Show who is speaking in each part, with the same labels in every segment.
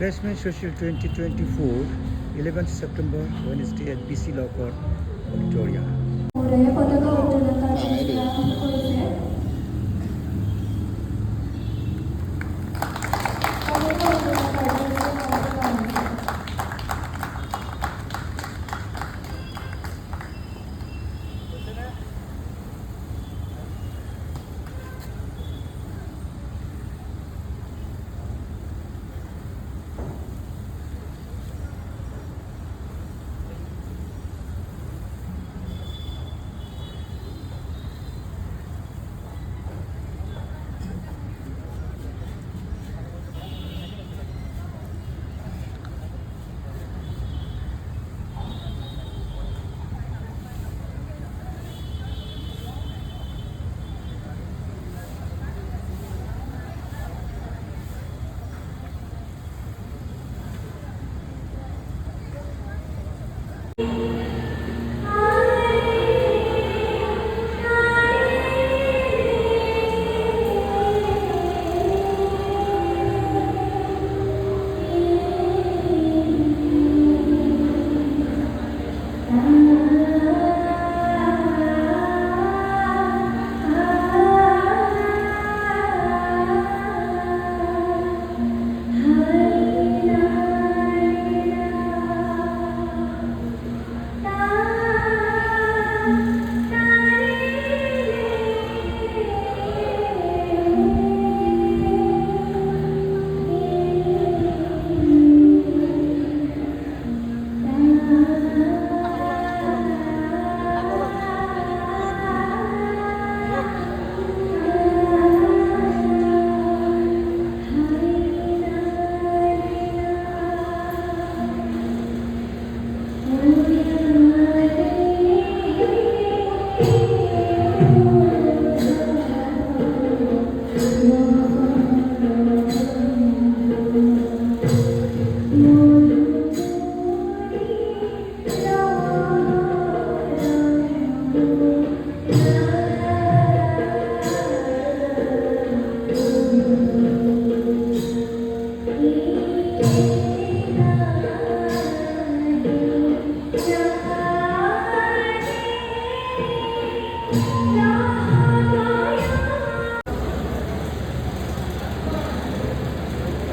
Speaker 1: Freshman Social 2024, 11th September, Wednesday at BC Law Court Auditorium.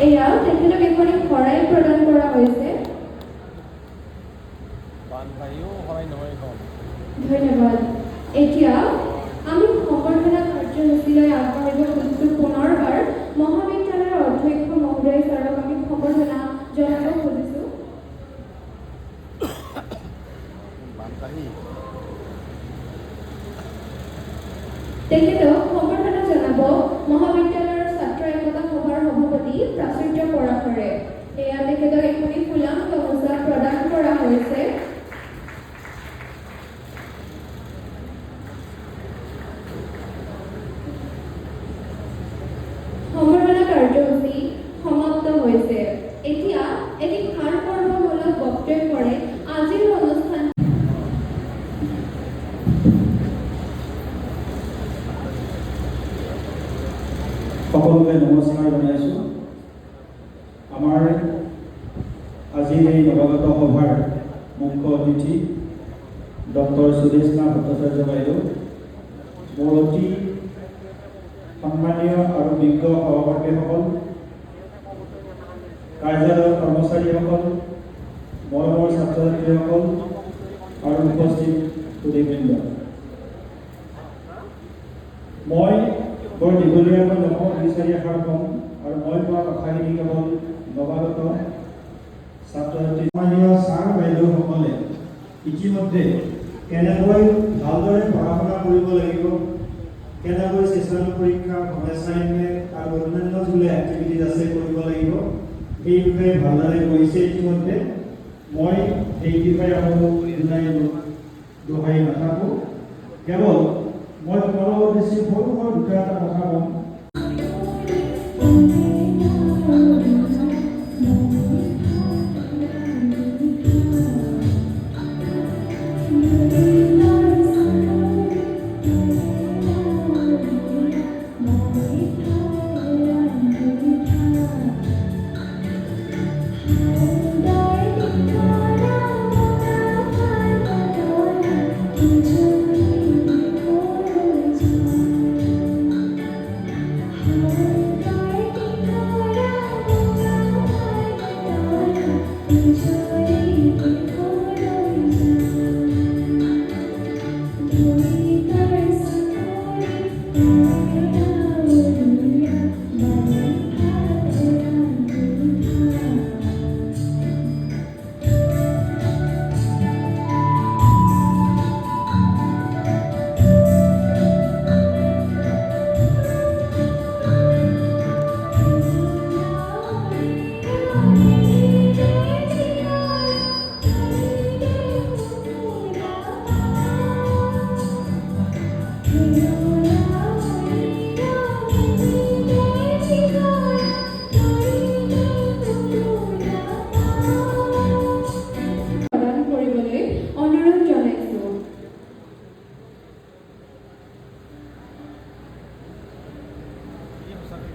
Speaker 2: এয়াও তেখেতক এখনি খৰাই প্ৰদান কৰা হৈছে। ধন্যবাদ। এতিয়া আমি সম্বৰ্ধনা কাৰ্যসূচীলৈ আগবাঢ়িব খুজিছোঁ। পুনৰবাৰ মহাবিদ্যালয়ৰ অধ্যক্ষ মহোদয় ছাৰক আমি সম্বৰ্ধনা জনাব খুজিছোঁ। তেখেতক সম্বৰ্ধনা জনাব মহাবিদ্যালয়ৰ ছাত্ৰ একতা সভাৰ সভাপতি প্ৰাচুৰ্য পৰাশৰে। এয়া তেখেতক এখনি ফুলাম গামোচা প্ৰদান কৰা হৈছে। সম্বৰ্ধনা কাৰ্যসূচী সমাপ্ত হৈছে। এতিয়া এটি সাৰ পৰ্বমূলক বক্তব্যৰে আজিৰ অনুষ্ঠান
Speaker 3: সকলোকে নমস্কাৰ জনাইছোঁ। আমাৰ আজিৰ এই নৱাগত সভাৰ মুখ্য অতিথি ডক্টৰ সুদেশনা ভট্টাচাৰ্য বাইদেউ, মোৰ অতি সন্মানীয় আৰু বিজ্ঞ সহকৰ্মীসকল, কাৰ্যালয়ৰ কৰ্মচাৰীসকল, মৰমৰ ছাত্ৰ ছাত্ৰীসকল আৰু উপস্থিত সুধীবৃন্দ, মই বৰ দীঘলীয়াকৈ নকওঁ, দুই-চাৰি এষাৰ কম আৰু মই কোৱা কথাখিনি কেৱল নৱাগত ছাত্ৰ ছাত্ৰী সন্মানীয় ছাৰ বাইদেউসকলে ইতিমধ্যে কেনেকৈ ভালদৰে পঢ়া শুনা কৰিব লাগিব, কেনেকৈ চেচন পৰীক্ষা, এছাইনমেণ্ট আৰু অন্যান্য যিবিলাক এক্টিভিটিজ আছে কৰিব লাগিব, সেই বিষয়ে ভালদৰে কৈছে ইতিমধ্যে। মই সেই বিষয়ে আকৌ দোহাই নাথাকোঁ, কেৱল মই তোমালোকৰ বেছি সৰু সৰু দুটা এটা কথা ক'ম।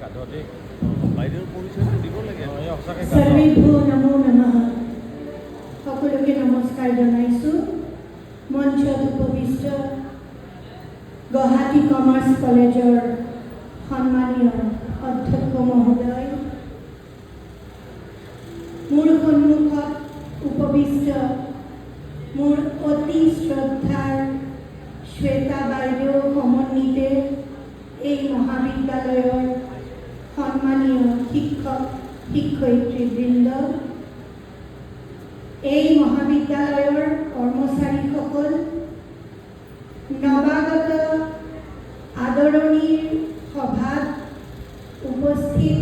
Speaker 4: কাঁধতে বাইদেউৰ পৰিচয়টো দিব লাগে সঁচাকৈ
Speaker 5: सर्वेभ्यो नमो नमः সকলোকে নমস্কাৰ জনাইছোঁ মঞ্চত উপবিষ্ট গুৱাহাটী কমাৰ্চ কলেজৰ সন্মানীয় অধ্যক্ষ মহোদয় মোৰ সন্মুখত উপবিষ্ট মোৰ অতি শ্ৰদ্ধাৰ শ্বেতা বাইদেউ সমন্বিতে এই মহাবিদ্যালয়ৰ সন্মানীয় শিক্ষক শিক্ষয়িত্ৰীবৃন্দ এই মহাবিদ্যালয়ৰ কৰ্মচাৰীসকল নৱাগত আদৰণিৰ সভাত উপস্থিত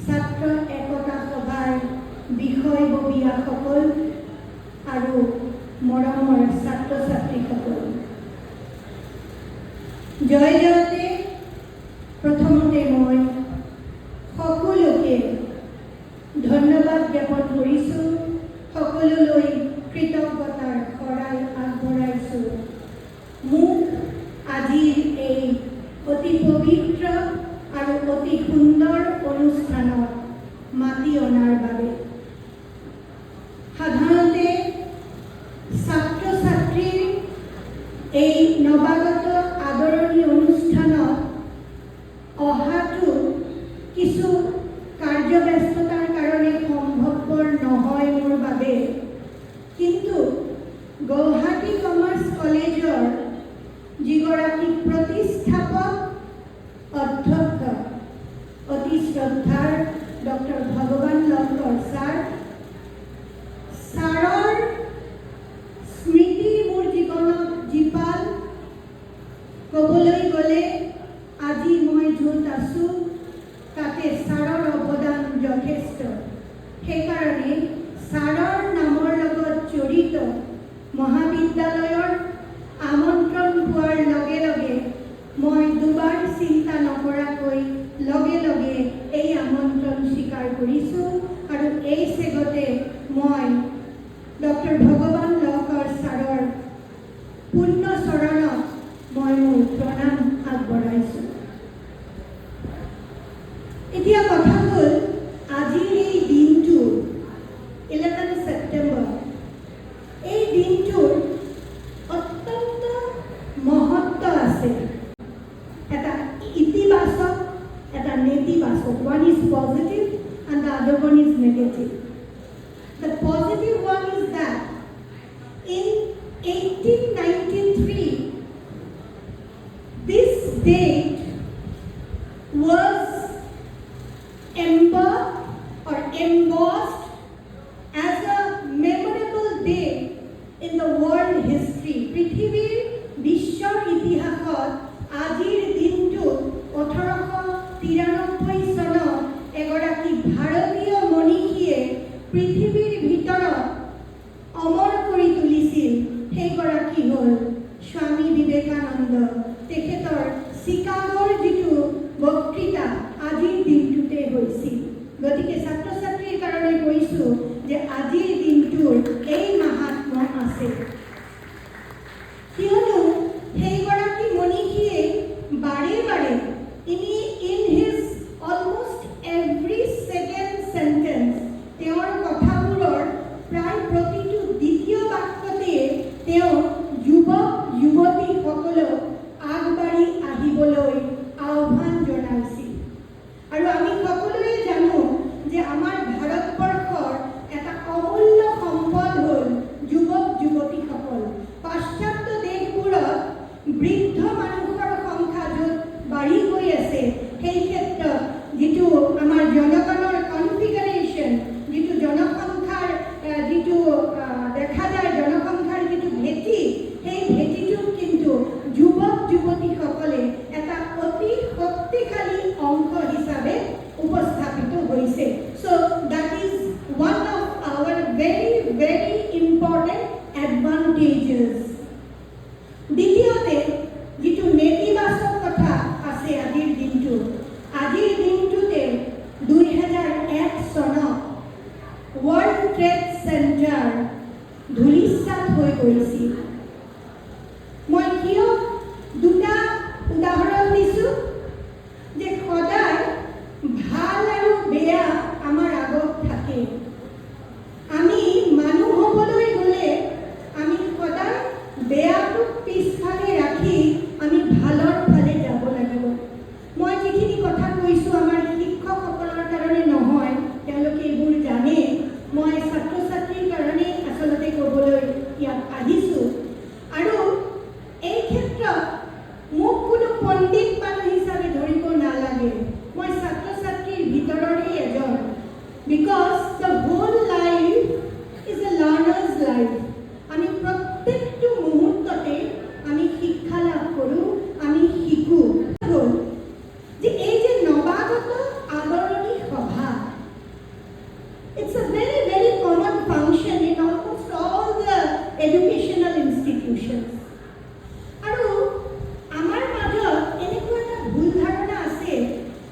Speaker 5: ছাত্ৰ একতা সভাৰ বিষয়ববীয়াসকল আৰু মৰমৰ ছাত্ৰ ছাত্ৰীসকল জয় জয়তে প্ৰথমতে মই সকলোকে ধন্যবাদ জ্ঞাপন কৰিছোঁ সকলোলৈ কৃতজ্ঞতাৰ শৰাই আগবঢ়াইছোঁ মোক আজিৰ এই অতি পবিত্ৰ আৰু অতি সুন্দৰ অনুষ্ঠানত মাতি অনাৰ বাবে সাধাৰণতে ছাত্ৰ ছাত্ৰীৰ এই নৱাগত আদৰণি অনুষ্ঠানত অহাটো কিছু কাৰ্যব্যস্ততাৰ কাৰণে সম্ভৱপৰ নহয় মোৰ বাবে কিন্তু গুৱাহাটী কমাৰ্চ কলেজৰ যিগৰাকী প্ৰতিষ্ঠাপক অধ্যক্ষ অতি শ্ৰদ্ধাৰ ডক্টৰ ভগৱান লহকৰ ছাৰৰ স্মৃতি মোৰ জীৱনত জীপাল ক'বলৈ গ'লে আজি মই য'ত আছোঁ তাতে ছাৰৰ অৱদান যথেষ্ট সেইকাৰণে ছাৰৰ নামৰ লগত জড়িত মহাবিদ্যালয়ৰ আমন্ত্ৰণ পোৱাৰ লগে লগে মই দুবাৰ চিন্তা নকৰাকৈ লগে লগে এই আমন্ত্ৰণ স্বীকাৰ কৰিছোঁ আৰু এই চেগতে মই ডক্টৰ ভগৱান লহকৰ ছাৰৰ পূৰ্ণ চৰণত মই মোৰ প্ৰণাম আগবঢ়াইছোঁ এতিয়া কথা হ'ল আজিৰ এই দিনটো 11 ছেপ্টেম্বৰ এই দিনটোৰ অত্যন্ত মহত্ব আছে এটা ইতিবাচক এটা নেতিবাচক one is positive and the other one is negative. The positive one is that in 1893 this date was embossed as a memorable day in the world history. পৃথিৱীৰ বিশ্বৰ ইতিহাসত আজিৰ দিনটো 1893 চনত এগৰাকী ভাৰতীয় মনীষীয়ে পৃথিৱীৰ ভিতৰত অমৰ কৰি তুলিছিল সেইগৰাকী হ'ল স্বামী বিবেকানন্দ তেখেতৰ চিকাগোৰ যিটো বক্তৃতা আজিৰ দিনটোতে হৈছিল গতিকে ছাত্ৰ ছাত্ৰীৰ কাৰণে কৈছোঁ যে আজিৰ দিনটোৰ এই মাহাত্ম্য আছে কিয়নো সেইগৰাকী মনীষীয়ে বাৰে বাৰে in his almost every second sentence তেওঁৰ কথাবোৰৰ প্ৰায় প্ৰতিটো দ্বিতীয় বাক্যতে তেওঁ যুৱক যুৱতীসকলক আগবাঢ়ি আহিবলৈ আহ্বান জনাইছিল আৰু আমি সকলোৱে জানো যে আমাৰ ভিতৰৰে এজন, because the whole life is a learners life. আমি প্ৰত্যেকটো মুহূৰ্ততে আমি শিক্ষা লাভ কৰোঁ, আমি শিকোঁ। হ'ল যে এই যে নৱাগত আদৰণি সভা, it's a very, very common function in almost all the educational institutions. আৰু আমাৰ মাজত এনেকুৱা এটা ভুল ধাৰণা আছে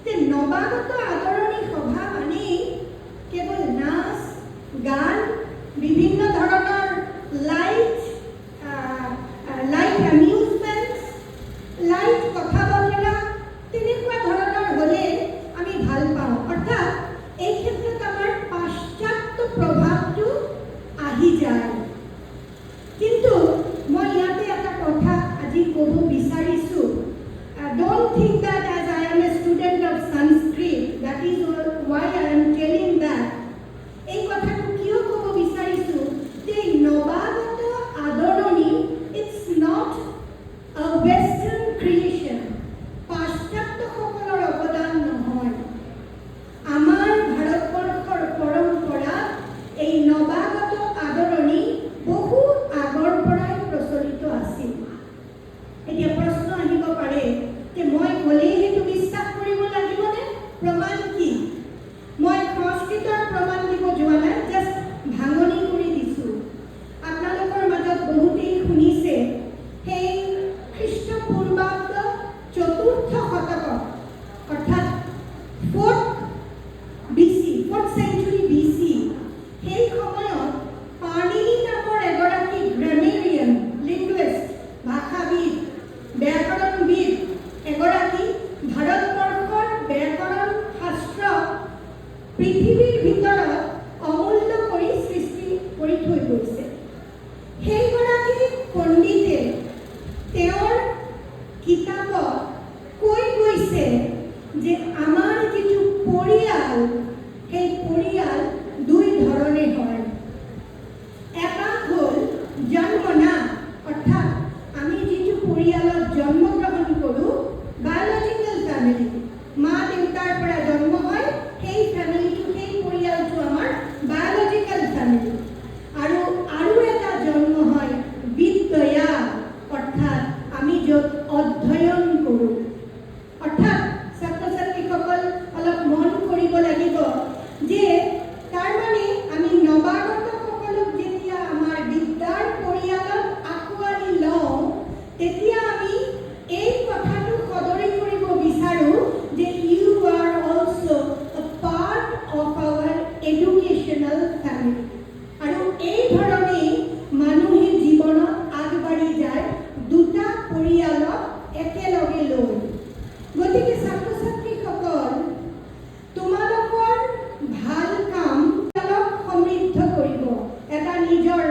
Speaker 5: যে নৱাগত আদৰণি সভা মানেই কেৱল নাচ, গান, বিভিন্ন ধৰণৰ লাইট এমিউজমেণ্টছ, লাইট কথা বতৰা, তেনেকুৱা ধৰণৰ হ'লে আমি ভাল পাওঁ। অৰ্থাৎ এই ক্ষেত্ৰত আমাৰ পাশ্চাত্য প্ৰভাৱটো আহি যায়। কিন্তু মই ইয়াতে এটা কথা আজি ক'ব বিচাৰিছোঁ। Don't think that as I am a student of Sanskrit, that is why I am telling that. এই কথাটো কিয় ক'ব বিচাৰিছোঁ যে নৱাগত আদৰণি, it's not a western creation, পাশ্চাত্যসকলৰ অৱদান নহয়। আমাৰ ভাৰতবৰ্ষৰ পৰম্পৰা এই নৱাগত আদৰণি বহু আগৰ পৰাই প্ৰচলিত আছিল। এতিয়া প্ৰশ্ন আহিব পাৰে যে মই ক'লেই সেইটো বিশ্বাস কৰিব লাগিবনে? প্ৰমাণ কি? মই সংস্কৃতৰ প্ৰমাণ দিব যোৱা নাই, জাষ্ট ভাঙনি কৰি দিছোঁ। আপোনালোকৰ মাজত বহুতেই শুনিছে সেই খ্ৰীষ্টপূৰ্বাব্দ ৪ৰ্থ শতকত, অৰ্থাৎ 4th century BC, সেই সময়ত পাণিনি নামৰ এগৰাকী গ্ৰামেৰিয়ান, লিংগুইষ্ট, ভাষাবিদ, ব্যাকৰণবিদ এগৰাকী ভাৰতবৰ্ষৰ ব্যাকৰণ শাস্ত্ৰ পৃথিৱীৰ ভিতৰত অমূল্য কৰি সৃষ্টি কৰি থৈ গৈছে। সেইগৰাকী পণ্ডিতে তেওঁৰ কিতাপত কৈ গৈছে যে আমাৰ যিটো পৰিয়াল, সেই পৰিয়াল দুই ধৰণে হয়। এটা হ'ল জন্মনা, অৰ্থাৎ আমি যিটো পৰিয়ালত জন্মগ্ৰহণ কৰোঁ, বায়'লজিকেল ফেমিলি, মা দেউতাৰ পৰা জন্ম হয়, সেই ফেমিলিটো, সেই পৰিয়ালটো আমাৰ বায়'লজিকেল ফেমিলি। আৰু এটা জন্ম হয় বিদ্যয়া, অৰ্থাৎ আমি য'ত অধ্যয়ন কৰোঁ। অৰ্থাৎ ছাত্ৰ ছাত্ৰীসকল অলপ মন কৰিব লাগিব যে তাৰমানে আমি নৱাগতসকলক যেতিয়া আমাৰ বিদ্যাৰ পৰিয়ালত আঁকোৱালি লওঁ, তেতিয়া আমি এই কথাটো সদৰি কৰিব বিচাৰোঁ যে you are also' a part of our educational family. আৰু এই ধৰণেই মানুহে জীৱনত আগবাঢ়ি যায়, দুটা পৰিয়ালক একেলগে লৈ। গতিকে ছাত্ৰ ছাত্ৰীসকল, তোমালোকৰ ভাল কাম তোমালোক সমৃদ্ধ কৰিব। এটা নিজৰ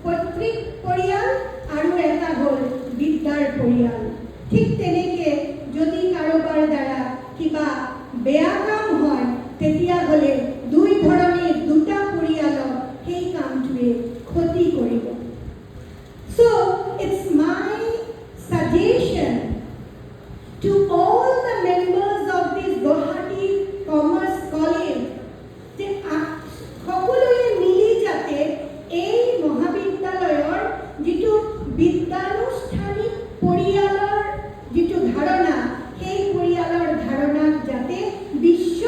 Speaker 5: পৈতৃক পৰিয়াল আৰু এটা হ'ল বিদ্যাৰ পৰিয়াল। ঠিক তেনেকে যদি কাৰোবাৰ দ্বাৰা কিবা বেয়া কাম হয়, তেতিয়াহ'লে দুই ধৰণে দুটা পৰিয়ালক সেই কামটোৱে ক্ষতি কৰিব। So it's my suggestion to all the members of this Guwahati Commerce College যে সকলোৱে মিলি যাতে এই মহাবিদ্যালয়ৰ যিটো বিদ্যানুষ্ঠানিক পৰিয়ালৰ যিটো ধাৰণা, সেই পৰিয়ালৰ ধাৰণাক যাতে বিশ্ব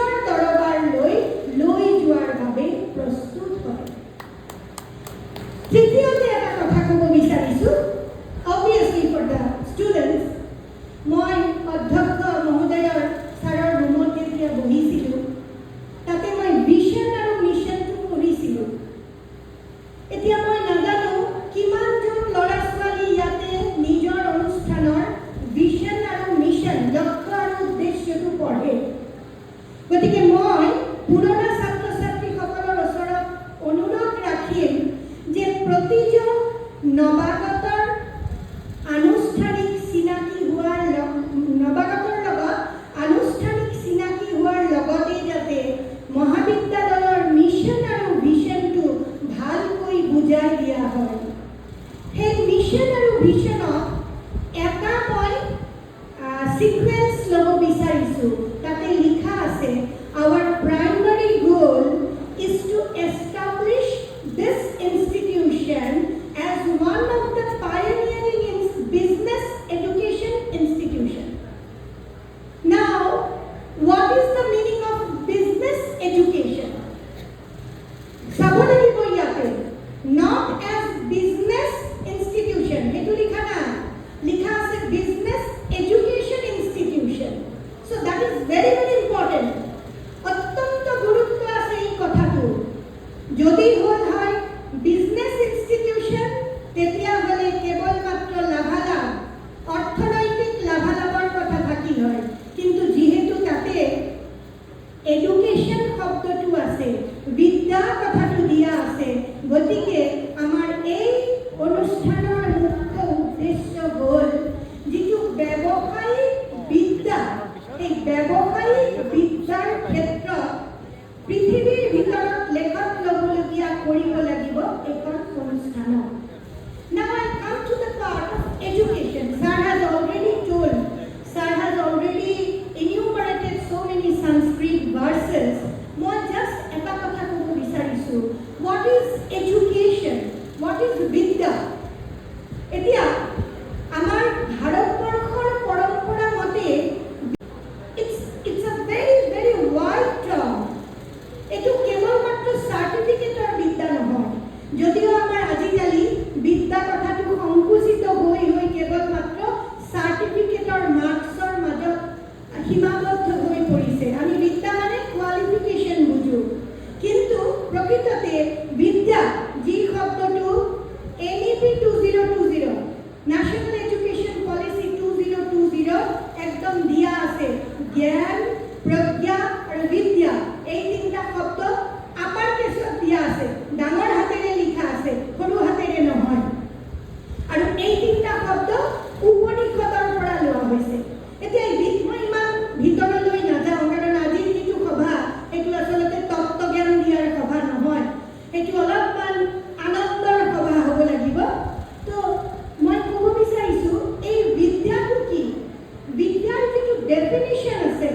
Speaker 5: এডুকেশ্যন শব্দটো আছে, বিদ্যা কথাটো দিয়া আছে। গতিকে আমাৰ এই অনুষ্ঠানৰ মুখ্য উদ্দেশ্য হ'ল যিটো ব্যৱসায়িক বিদ্যা, এই ব্যৱসায়িক বিদ্যাৰ ক্ষেত্ৰত পৃথিৱীৰ ভিতৰত লেখত ল'বলগীয়া কৰিব লাগিব এখন অনুষ্ঠানত। Now I come to the part of education. Sir has already told, Sir has already enumerated so many Sanskrit verses. Moi just eta kotha kobo bisarisu. What is education? What is vidya? Etia amar bharatborkhor parampora mote it's a very wide term. Etu kebol matro certificate or vidya nohoy. যদিও আমাৰ আজিকালি বিদ্যা কথাটো সংকুচিত হৈ কেৱল মাত্ৰ চাৰ্টিফিকেটৰ মাৰ্কছৰ মাজত সীমাবদ্ধ হৈ পৰিছে। আমি বিদ্যা মানে কোৱালিফিকেশ্যন বুজো, কিন্তু প্ৰকৃততে বিদ্যা যি শব্দটো NEP 2020 নেশ্যনেল এডুকেশ্যন পলিচি 2020 একদম দিয়া আছে, জ্ঞান, প্ৰজ্ঞা আৰু বিদ্যা এই তিনিটা শব্দ আপাৰ কেছত দিয়া আছে, ডাঙৰ হাতেৰে লিখা আছে, সৰু হাতেৰে নহয়। আৰু এই তিনিটা শব্দ উপনিষদৰ পৰা লোৱা হৈছে। এতিয়া মই ইমান ভিতৰলৈ নাযাওঁ, কাৰণ আজিৰ যিটো সভা সেইটো আচলতে তত্ত্বজ্ঞান দিয়াৰ সভা নহয়, সেইটো অলপমান আনন্দৰ সভা হ'ব লাগিব। তো মই ক'ব বিচাৰিছোঁ এই বিদ্যাটো কি, বিদ্যাৰ যিটো ডেফিনিশ্যন আছে,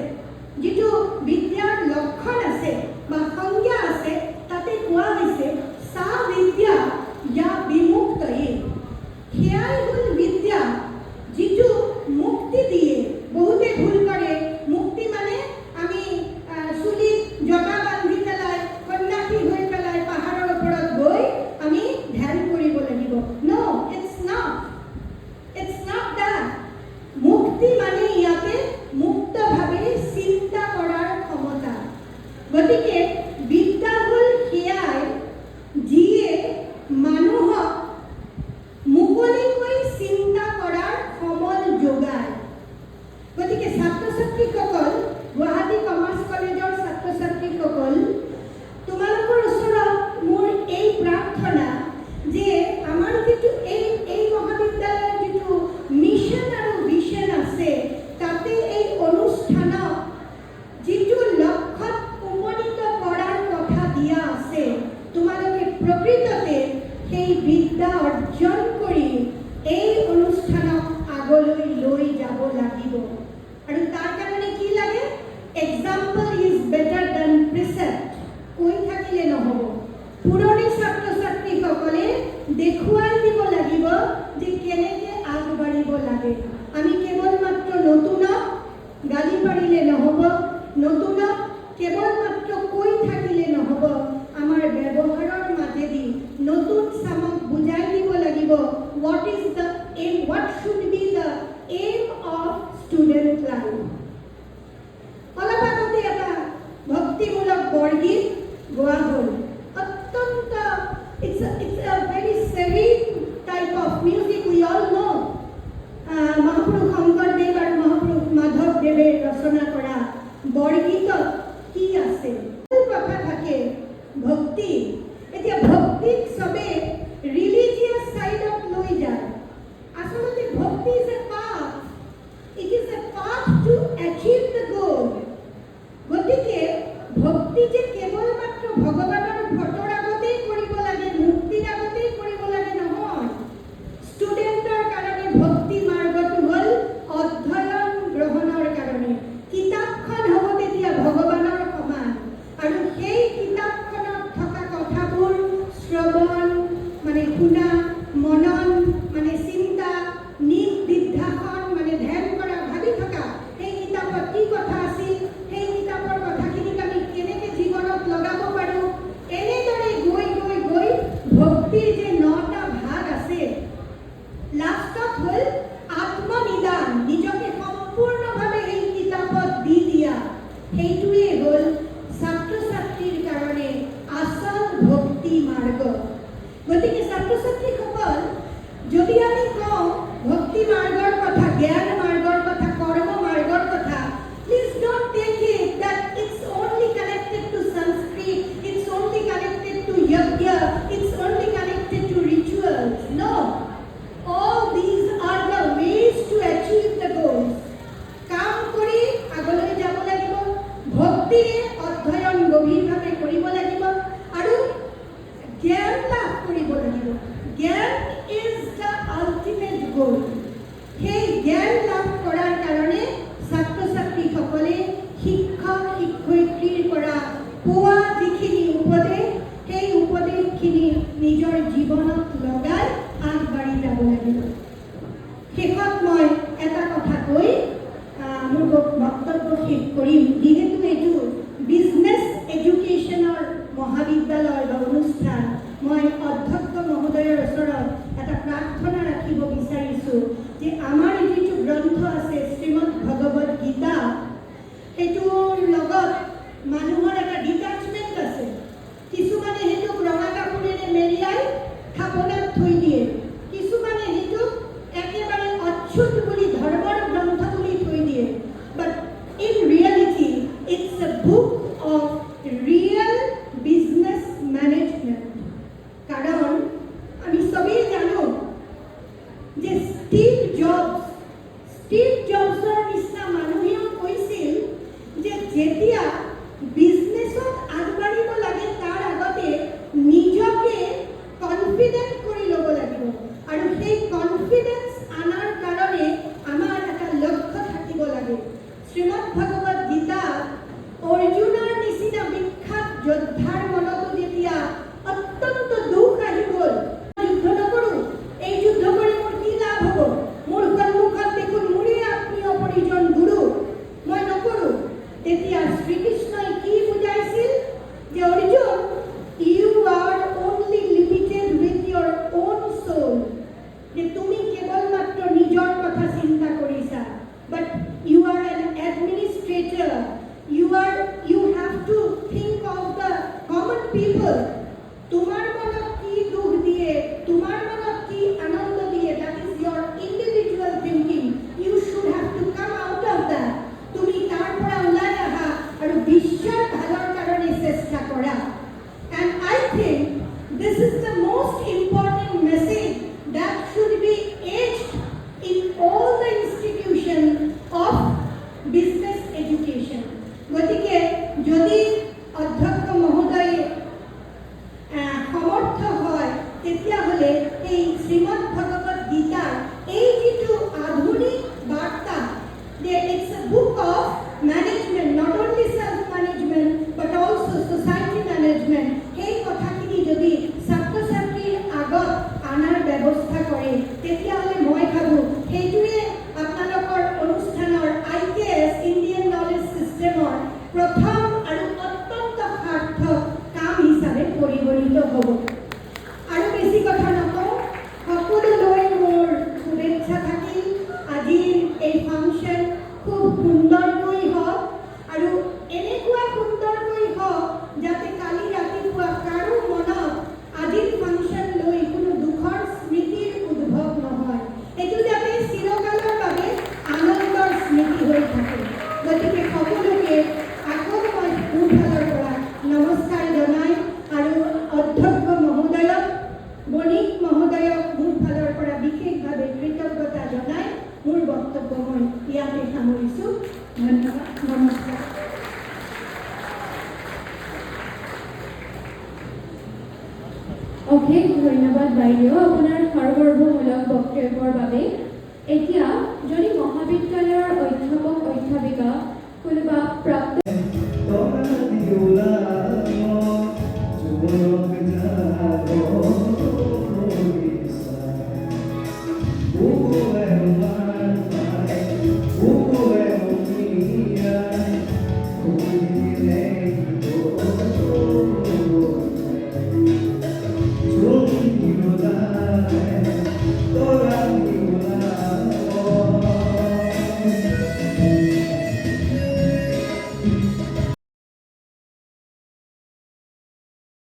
Speaker 5: যিটো বিদ্যাৰ লক্ষণ আছে বা সংজ্ঞা আছে, তাতে কোৱা হৈছে সা বিদ্যা ইয়া বিমুক্তয়ে। সেয়াই হ'ল বিদ্যা যিটো মুক্তি দিয়ে। বহুতে ভুল কৰে, মুক্তি মানে আমি চুলিত জটা বান্ধি পেলাই সন্ন্যাসী হৈ পেলাই পাহাৰৰ ওপৰত গৈ আমি ধ্যান কৰিব লাগিব। নো, ইটছ নট দ্যাট। মুক্তি মানে ইয়াতে মুক্তভাৱে চিন্তা কৰাৰ ক্ষমতা। গতিকে বিদ্যা হ'ল সেয়াই যিয়ে মানুহক মুকলিকৈ চিন্তা কৰাৰ সমল যোগায়। গতিকে ছাত্ৰ ছাত্ৰীসকল, গুৱাহাটী কমাৰ্চ কলেজৰ ছাত্ৰ ছাত্ৰীসকল, তোমালোকৰ ওচৰত মোৰ এই প্ৰাৰ্থনা যে আমাৰ যিটো এই মহাবিদ্যালয়ৰ যিটো মিছন আৰু ভিছন আছে, তাতে এই অনুষ্ঠানক যিটো লক্ষ্যত উপনীত কৰাৰ কথা দিয়া আছে, তোমালোকে প্ৰকৃততে সেই বিদ্যা অৰ্জন কৰি এই অনুষ্ঠানক আগলৈ লৈ যাব লাগিব। আৰু তাৰ কাৰণে কি লাগে? Example is better than precept. কৈ থাকিলে নহ'ব। পুৰণি ছাত্ৰ ছাত্ৰীসকলে দেখুৱাই দিব লাগিব যে কেনেকৈ আগবাঢ়িব লাগে। আমি কেৱল মাত্ৰ নতুনক গালি পাৰিলে নহ'ব, নতুনক কেৱল মাত্ৰ কৈ থাকিলে নহ'ব। আমাৰ ব্যৱহাৰৰ মাজেদি নতুন চামক বুজাই দিব লাগিব what is the aim, what should be the aim of student life. অলপ আগতে এটা ভক্তিমূলক বৰগীত গোৱা হ'ল। অত্যন্ত it's a very serene type of music. We all know মহাপুৰুষ শংকৰদেৱ আৰু মহাপুৰুষ মাধৱদেৱে ৰচনা কৰা বৰগীতত কি আছে? কথা থাকে ভক্তি। এতিয়া ভক্তিক চবে ৰিলিজিয়াছ চাইডত লৈ যায়। আচলতে ভক্তি is a path, it is a path to achieve the গোল। গতিকে ভক্তি যে কেৱল মাত্ৰ ভগৱানৰ ফটোৰ আগতেই কৰিব লাগে, মুক্তিৰ আগতেই কৰিব লাগে নহয়। ষ্টুডেণ্টৰ কাৰণে ভক্তি মাৰ্গটো হ'ল অধ্যয়ন গ্ৰহণৰ কাৰণে। কিতাপখন হ'ব তেতিয়া ভগৱানৰ সমান, আৰু সেই কিতাপখনত থকা কথাবোৰ শ্ৰৱণ মানে শুনা, মনন মানে চিন্তা, নিৰ্দিধ্যাসন মানে ধ্যান কৰা, ভাবি থকা সেই কিতাপত কি কথা আছিল, সেই কিতাপৰ কথাখিনিক আমি কেনেকৈ জীৱনত লগাব পাৰোঁ। এনেদৰে গৈ গৈ গৈ ভক্তিৰ যে 9টা ভাগ আছে, লাষ্টত হ'ল আত্মনিদান, নিজকে সম্পূৰ্ণভাৱে এই কিতাপত দি দিয়া। সেইটোৱেই হ'ল ছাত্ৰ ছাত্ৰীৰ কাৰণে আচল ভক্তি মাৰ্গ। গতিকে ছাত্ৰ ছাত্ৰীসকল, যদি আমি কওঁ ভক্তি মাৰ্গৰ কথা, জ্ঞান মাৰ্গৰ কথা, কৰ্ম মাৰ্গৰ কথা, please don't take it that it's only যোদ্ধাৰ মনতো যেতিয়া অত্যন্ত দুখ আহি গ'ল, যুদ্ধ নকৰোঁ, এই যুদ্ধ কৰি মোৰ কি লাভ হ'ব, মোৰ সন্মুখত দেখোন মোৰে আত্মীয় পৰিজন গুৰু, মই নকৰোঁ। তেতিয়া শ্ৰীকৃষ্ণই কি বুজাইছিল যে Arjun, you are only limited with your own soul, যে তুমি কেৱল মাত্ৰ নিজৰ কথা চিন্তা কৰিছা, but you are an administrator, you have to think of the common people. তোমার মনত কি দুখ দিয়ে, তোমার মনত কি আনন্দ দিয়ে, that is your individual thinking. You should have to come out of that. তুমি তাৰ পৰা ওলাই আহা আৰু বিশ্বৰ ভালৰ কাৰণে চেষ্টা কৰা। And I think this is the most important message that should be etched in all the institutions of business education. গতিকে যদি অধ্যক্ষ মহোদয়ে সমৰ্থ হয়, তেতিয়াহ'লে এই শ্ৰীমদ ভগৱত গীতাৰ এই যিটো আধুনিক বাৰ্তা, যে it's a book of management, not only self management but also society management, সেই কথাখিনি যদি ছাত্ৰ ছাত্ৰীৰ আগত আনাৰ ব্যৱস্থা কৰে, তেতিয়াহ'লে মই ভাবোঁ সেইটোৱে আপোনালোকৰ অনুষ্ঠানৰ IKS ইণ্ডিয়ান নলেজ চিষ্টেমৰ প্ৰথম আৰু অত্যন্ত সাৰ্থক কাম হিচাপে পৰিগণিত হ'ব। আৰু বেছি কথা নকওঁ, সকলোলৈ মোৰ শুভেচ্ছা থাকিল। আজিৰ এই ফাংচন খুব সুন্দৰকৈ হওক আৰু এনেকুৱা সুন্দৰকৈ হওক যাতে কালি ৰাতিপুৱা কাৰো মনত আজিৰ ফাংচন লৈ কোনো দুখৰ স্মৃতিৰ উদ্ভৱ নহয়, এইটো যাতে চিৰকালৰ বাবে আনন্দৰ স্মৃতি হৈ থাকে। গতিকে সকলোকে আকৌ মই মোৰ ফালৰ পৰা নমস্কাৰ জনাই আৰু অধ্যক্ষ মহোদয়ক, বণিক মহোদয়ক মোৰ ফালৰ পৰা বিশেষভাৱে কৃতজ্ঞতা জনাই মোৰ বক্তব্য মই ইয়াতে সামৰিছোঁ। ধন্যবাদ, নমস্কাৰ।
Speaker 2: অশেষ ধন্যবাদ বাইদেউ আপোনাৰ সৰ্বৰ্ভমূলক বক্তব্যৰ বাবে। এতিয়া যদি মহাবিদ্যালয়ৰ অধ্যাপক অধ্যাপিকা কোনোবা প্ৰাপ্ত